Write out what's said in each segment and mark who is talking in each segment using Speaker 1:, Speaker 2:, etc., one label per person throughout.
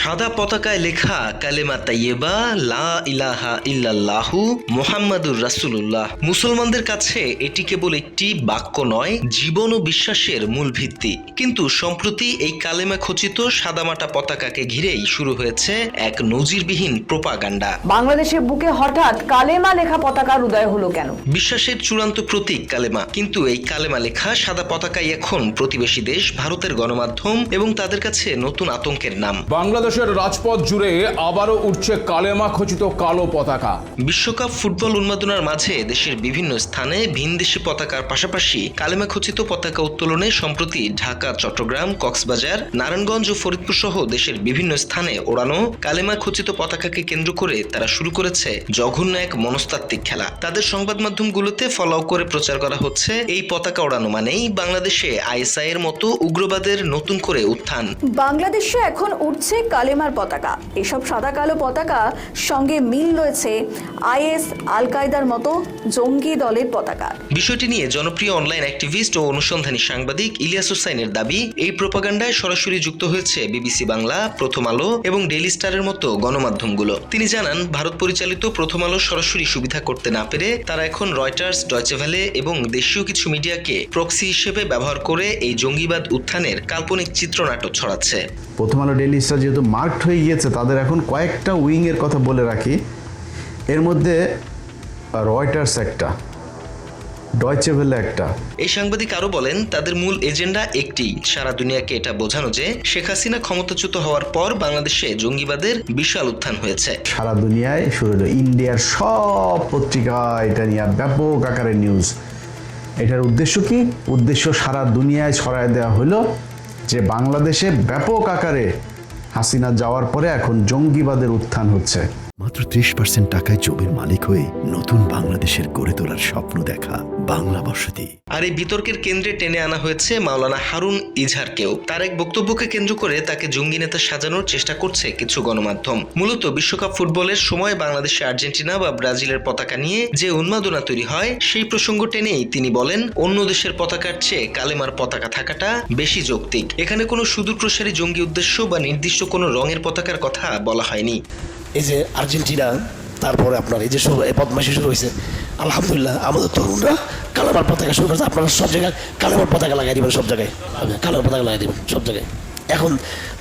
Speaker 1: সাদা পতাকায় লেখা কালেমা তাইয়েবা লা ইলাহা ইল্লাল্লাহু মুহাম্মাদুর রাসূলুল্লাহ। মুসলমানদের কাছে এটি কেবল একটি বাক্য নয়, জীবন ও বিশ্বাসের মূল ভিত্তি। কিন্তু সম্প্রতি এই কালেমা খচিত সাদামাটা পতাকাকে ঘিরেই শুরু হয়েছে এক নজিরবিহীন প্রোপাগান্ডা।
Speaker 2: বাংলাদেশের বুকে হঠাৎ কালেমা লেখা পতাকার উদয় হলো কেন?
Speaker 1: বিশ্বাসের চূড়ান্ত প্রতীক কালেমা, কিন্তু এই কালেমা লেখা সাদা পতাকাই এখন প্রতিবেশী দেশ ভারতের গণমাধ্যম এবং তাদের কাছে নতুন আতঙ্কের নাম।
Speaker 3: বাংলাদেশের রাজপথ জুড়ে আবারও উঠছে কালেমা খচিত কালো পতাকা।
Speaker 1: বিশ্বকাপ ফুটবল উন্মাদনার মাঝে দেশের বিভিন্ন স্থানে ভিনদেশি পতাকার পাশাপাশি কালেমা খচিত পতাকা উত্তোলনে সম্প্রতি ঢাকা, চট্টগ্রাম, কক্সবাজার, নারায়ণগঞ্জ ও ফরিদপুর সহ দেশের বিভিন্ন স্থানে ওড়ানো কালেমা খচিত পতাকাকে কেন্দ্র করে তারা শুরু করেছে জঘন্য এক মনস্তাত্ত্বিক খেলা। তাদের সংবাদ মাধ্যমগুলোতে ফলাও করে প্রচার করা হচ্ছে এই পতাকা ওড়ানো মানেই বাংলাদেশে আইএসআই এর মতো উগ্রবাদের নতুন করে উত্থান।
Speaker 2: বাংলাদেশে এখন উঠছে কালেমার পতাকা। এসব সাদা কালো পতাকা সঙ্গে মিল রয়েছে আইএস, আল কায়দার মতো জঙ্গি দলের পতাকা।
Speaker 1: বিষয়টি নিয়ে জনপ্রিয় অনলাইন অ্যাক্টিভিস্ট ও অনুসন্ধানী সাংবাদিক ইলিয়াস হোসাইনের দাবি, এই প্রোপাগান্ডায় সরাসরি যুক্ত হয়েছে বিবিসি বাংলা, প্রথম আলো এবং ডেইলি স্টারের মতো গণমাধ্যমগুলো। তিনি জানান, ভারত পরিচালিত প্রথম আলো সরাসরি সুবিধা করতে না পেরে তারা এখন রয়টার্স, ডয়চে ভ্যালে এবং দেশীয় কিছু মিডিয়াকে প্রক্সি হিসেবে ব্যবহার করে এই জঙ্গিবাদ উত্থানের কাল্পনিক চিত্রনাটক ছড়াচ্ছে।
Speaker 4: প্রথম আলো, ডেইলি স্টার যেহেতু মার্কড হয়ে গিয়েছে, তাদের এখন কয়েকটা উইংয়ের কথা বলে রাখি। এর মধ্যে রয়টার্স একটা, ডয়চে ভেলে একটা।
Speaker 1: এই সাংবাদিক আরো বলেন, তাদের মূল এজেন্ডা একটি, সারা দুনিয়াকে এটা বোঝানো যে শেখ হাসিনা ক্ষমতাচ্যুত হওয়ার পর বাংলাদেশে জঙ্গিবাদের বিশাল উত্থান হয়েছে।
Speaker 4: সারা দুনিয়ায় শুরু হলো, ইন্ডিয়ার সব পত্রিকা এটা নিয়ে ব্যাপক আকারে নিউজ। এটার উদ্দেশ্য কি? উদ্দেশ্য সারা দুনিয়ায় ছড়ায় দেওয়া হলো যে বাংলাদেশে ব্যাপক আকারে হাসিনা যাওয়ার পরে এখন জঙ্গিবাদের উত্থান হচ্ছে।
Speaker 5: মাত্র 30% টাকায় জমির মালিক হয়ে নতুন বাংলাদেশের গড়ে তোলার স্বপ্ন দেখা বাংলা বসতি।
Speaker 1: আর এই বিতর্কের কেন্দ্রে টেনে আনা হয়েছে মাওলানা হারুন ইজহারকেও। তার এক বক্তব্যকে কেন্দ্র করে তাকে জঙ্গি নেতা সাজানোর চেষ্টা করছে কিছু গণমাধ্যম। মূলত বিশ্বকাপ ফুটবলের সময় বাংলাদেশে আর্জেন্টিনা বা ব্রাজিলের পতাকা নিয়ে যে উন্মাদনা তৈরি হয়, সেই প্রসঙ্গ টেনেই তিনি বলেন, অন্য দেশের পতাকার চেয়ে কালেমার পতাকা থাকাটা বেশি যৌক্তিক। এখানে কোনো সুদূরপ্রসারী জঙ্গি উদ্দেশ্য বা নির্দিষ্ট কোনো রঙের পতাকার কথা বলা হয়নি।
Speaker 6: এই যে আর্জেন্টিনা, তারপরে আপনার এই যে বদমাইশি শুরু হয়েছে, আলহামদুলিল্লাহ আমাদের তরুণরা কালামার পতাকা শুরু করেছে। আপনারা সব জায়গায় কালামার পতাকা লাগাই দিবেন, সব জায়গায় কালামার পতাকা লাগাই দিবেন সব জায়গায়। এখন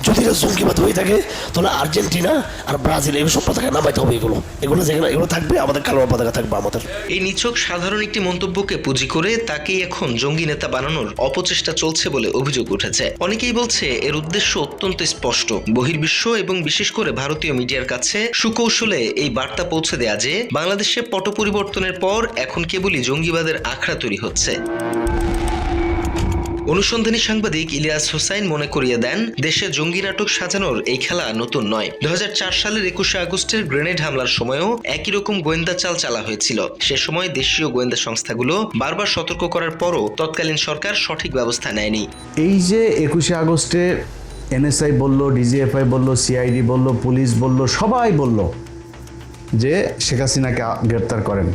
Speaker 6: যদি জঙ্গিবাদ হয়ে থাকে তাহলে আর্জেন্টিনা আর ব্রাজিল এই সব পতাকা নামাইতে হবে। এগুলো যেখানে এগুলো থাকবে, আমাদের কালামার পতাকা থাকবে আমাদের।
Speaker 1: এই নিছক সাধারণ একটি মন্তব্যকে পুঁজি করে তাকেই এখন জঙ্গি নেতা বানানোর অপচেষ্টা চলছে বলে অভিযোগ উঠেছে। অনেকেই বলছে এর উদ্দেশ্য অত্যন্ত স্পষ্ট, বহির্বিশ্ব এবং বিশেষ করে ভারতীয় মিডিয়ার কাছে সুকৌশলে এই বার্তা পৌঁছে দেয়া যে বাংলাদেশে পট পরিবর্তনের পর এখন কেবলই জঙ্গিবাদের আখড়া তৈরি হচ্ছে। অনুসন্ধানী সাংবাদিক ইলিয়াস হোসাইন মনে করিয়ে দেন, দেশে জঙ্গি নাটক সাজানোর এই খেলা নতুন নয়। 2004 সালের 21শে আগস্টের গ্রেনেড হামলার সময়ও একই রকম গোয়েন্দা চাল চালা হয়েছিল। সে সময় দেশীয় গোয়েন্দা সংস্থাগুলো বারবার সতর্ক করার পরও তৎকালীন সরকার সঠিক ব্যবস্থা নেয়নি।
Speaker 4: এই যে 21শে আগস্টে এনএসআই বলল, ডিজিএফআই বলল, সিআইডি বলল, পুলিশ বলল, সবাই বলল যে শেখ হাসিনাকে গ্রেপ্তার করেন,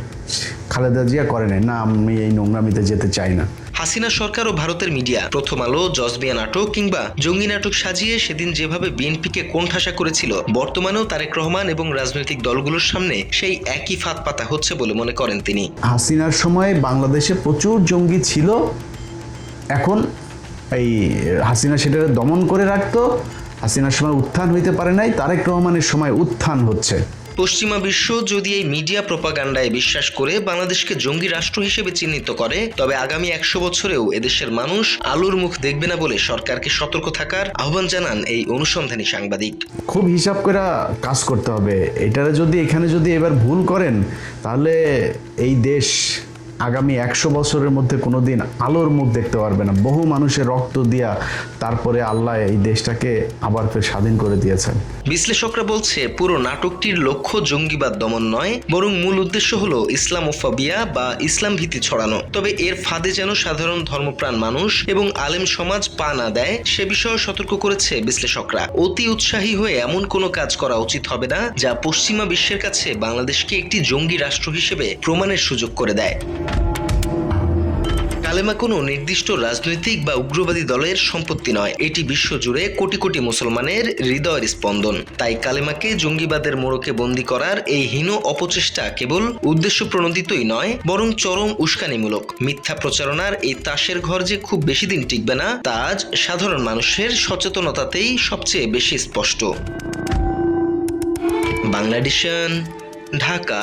Speaker 4: খালেদা জিয়া করেন না, আমি এই নোংরামিতে যেতে চাই না।
Speaker 1: হাসিনা সরকার ও ভারতের মিডিয়া প্রথম আলো, জজবিয়া নাটক কিংবা জঙ্গি নাটক সাজিয়ে সেদিন যেভাবে বিএনপিকে কোণঠাসা করেছিল, বর্তমানেও তারেক রহমান এবং রাজনৈতিক দলগুলোর সামনে সেই একই ফাঁদ পাতা হচ্ছে বলে মনে করেন তিনি।
Speaker 4: হাসিনার সময় বাংলাদেশে প্রচুর জঙ্গি ছিল, এখন এই হাসিনা সেটা দমন করে রাখতো। হাসিনার সময় উত্থান হইতে পারে নাই, তারেক রহমানের সময় উত্থান হচ্ছে।
Speaker 1: পশ্চিমা বিশ্ব যদি এই মিডিয়া প্রোপাগান্ডায় বিশ্বাস করে বাংলাদেশকে জঙ্গি রাষ্ট্র হিসেবে চিহ্নিত করে, তবে আগামী 100 বছরেও এদেশের মানুষ আলোর মুখ দেখবে না বলে সরকারকে সতর্ক থাকার আহ্বান জানান এই অনুসন্ধানী সাংবাদিক।
Speaker 4: খুব হিসাব করে কাজ করতে হবে। এটারে যদি এখানে যদি এবার ভুল করেন, তাহলে এই দেশ আগামী 100 বছরের মধ্যে কোনোদিন আলোর মুখ দেখতে পারবে না। বহু মানুষের রক্ত দিয়া তারপরে আল্লাহ এই দেশটাকে আবার ফের স্বাধীন করে দিয়েছেন।
Speaker 1: বিশ্লেষকরা বলছে, পুরো নাটকটির লক্ষ্য জঙ্গিবাদ দমন নয়, বরং মূল উদ্দেশ্য হলো ইসলামোফোবিয়া বা ইসলাম ভীতি ছড়ানো। তবে এর ফাঁদে যেন সাধারণ ধর্মপ্রাণ মানুষ এবং আলেম সমাজ পা না দেয়, সে বিষয়ে সতর্ক করেছে বিশ্লেষকরা। অতি উৎসাহী হয়ে এমন কোনো কাজ করা উচিত হবে না যা পশ্চিমা বিশ্বের কাছে বাংলাদেশকে একটি জঙ্গি রাষ্ট্র হিসেবে প্রমাণের সুযোগ করে দেয়। কালেমা কোনো নির্দিষ্ট রাজনৈতিক বা উগ্রবাদী দলের সম্পত্তি নয়, এটি বিশ্বজুড়ে কোটি কোটি মুসলমানের হৃদয়ের স্পন্দন। তাই কালেমাকে জঙ্গিবাদের মোড়কে বন্দী করার এই হীন অপচেষ্টা কেবল উদ্দেশ্য প্রণোদিতই নয়, বরং চরম উস্কানিমূলক। মিথ্যা প্রচারণার এই তাসের ঘর যে খুব বেশি দিন টিকবে না, তা আজ সাধারণ মানুষের সচেতনতাতেই সবচেয়ে বেশি স্পষ্ট। বাংলাদেশ, ঢাকা।